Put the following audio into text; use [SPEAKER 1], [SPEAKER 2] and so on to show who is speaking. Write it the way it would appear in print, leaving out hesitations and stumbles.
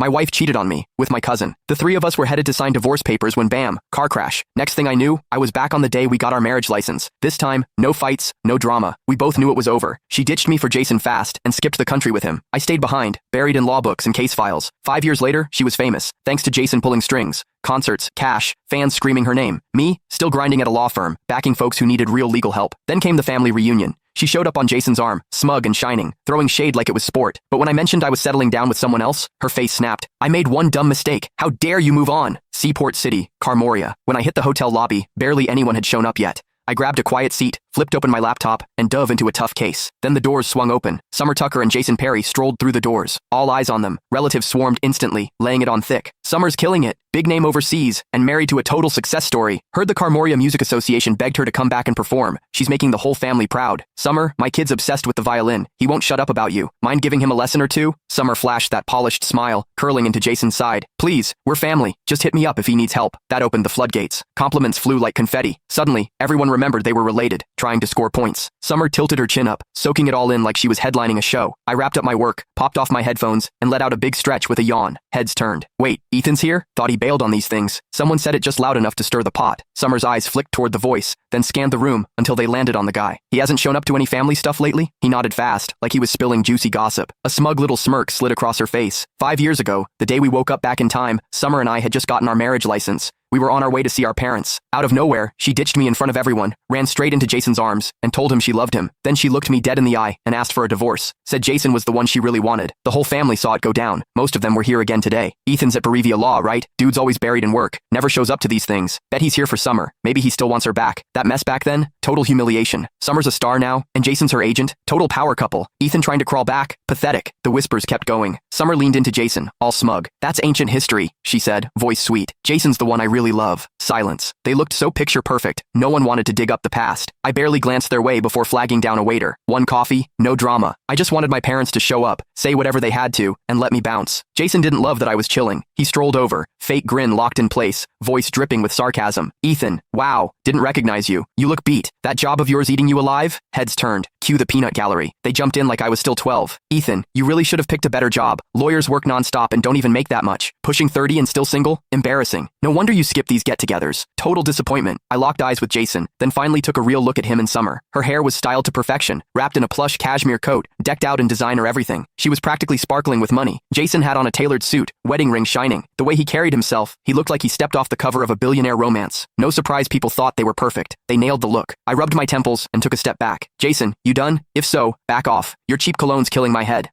[SPEAKER 1] My wife cheated on me, with my cousin. The three of us were headed to sign divorce papers when bam, car crash. Next thing I knew, I was back on the day we got our marriage license. This time, no fights, no drama. We both knew it was over. She ditched me for Jason fast and skipped the country with him. I stayed behind, buried in law books and case files. 5 years later, she was famous, thanks to Jason pulling strings. Concerts, cash, fans screaming her name. Me, still grinding at a law firm, backing folks who needed real legal help. Then came the family reunion. She showed up on Jason's arm, smug and shining, throwing shade like it was sport. But when I mentioned I was settling down with someone else, her face snapped. I made one dumb mistake. How dare you move on? Seaport City, Carmoria. When I hit the hotel lobby, barely anyone had shown up yet. I grabbed a quiet seat, flipped open my laptop, and dove into a tough case. Then the doors swung open. Summer Tucker and Jason Perry strolled through the doors. All eyes on them. Relatives swarmed instantly, laying it on thick. Summer's killing it. Big name overseas, and married to a total success story. Heard the Carmoria Music Association begged her to come back and perform. She's making the whole family proud. Summer, my kid's obsessed with the violin. He won't shut up about you. Mind giving him a lesson or two? Summer flashed that polished smile, curling into Jason's side. Please, we're family. Just hit me up if he needs help. That opened the floodgates. Compliments flew like confetti. Suddenly, everyone remembered they were related, trying to score points. Summer tilted her chin up, soaking it all in like she was headlining a show. I wrapped up my work, popped off my headphones, and let out a big stretch with a yawn. Heads turned. Wait, Ethan's here? Thought he bailed on these things. Someone said it just loud enough to stir the pot. Summer's eyes flicked toward the voice, then scanned the room until they landed on the guy. He hasn't shown up to any family stuff lately? He nodded fast, like he was spilling juicy gossip. A smug little smirk slid across her face. 5 years ago, the day we woke up back in time, Summer and I had just gotten our marriage license. We were on our way to see our parents. Out of nowhere, she ditched me in front of everyone, ran straight into Jason's arms, and told him she loved him. Then she looked me dead in the eye and asked for a divorce. Said Jason was the one she really wanted. The whole family saw it go down. Most of them were here again today. Ethan's at Berevia Law, right? Dude's always buried in work. Never shows up to these things. Bet he's here for Summer. Maybe he still wants her back. That mess back then? Total humiliation. Summer's a star now, and Jason's her agent. Total power couple. Ethan trying to crawl back? Pathetic. The whispers kept going. Summer leaned into Jason, all smug. That's ancient history, she said, voice sweet. Jason's the one I really love. Silence. They looked so picture perfect. No one wanted to dig up the past. I barely glanced their way before flagging down a waiter. One coffee, no drama. I just wanted my parents to show up, say whatever they had to, and let me bounce. Jason didn't love that I was chilling. He strolled over, fake grin locked in place, voice dripping with sarcasm. Ethan, wow, didn't recognize you. You look beat. That job of yours eating you alive? Heads turned. Cue the peanut gallery. They jumped in like I was still 12. Ethan, you really should have picked a better job. Lawyers work nonstop and don't even make that much. Pushing 30 and still single? Embarrassing. No wonder you skip these get-togethers. Total disappointment. I locked eyes with Jason, then finally took a real look at him and Summer. Her hair was styled to perfection, wrapped in a plush cashmere coat, decked out in designer everything. She was practically sparkling with money. Jason had on a tailored suit, wedding ring shining. The way he carried himself, he looked like he stepped off the cover of a billionaire romance. No surprise people thought they were perfect. They nailed the look. I rubbed my temples and took a step back. Jason, you done? If so, back off. Your cheap cologne's killing my head.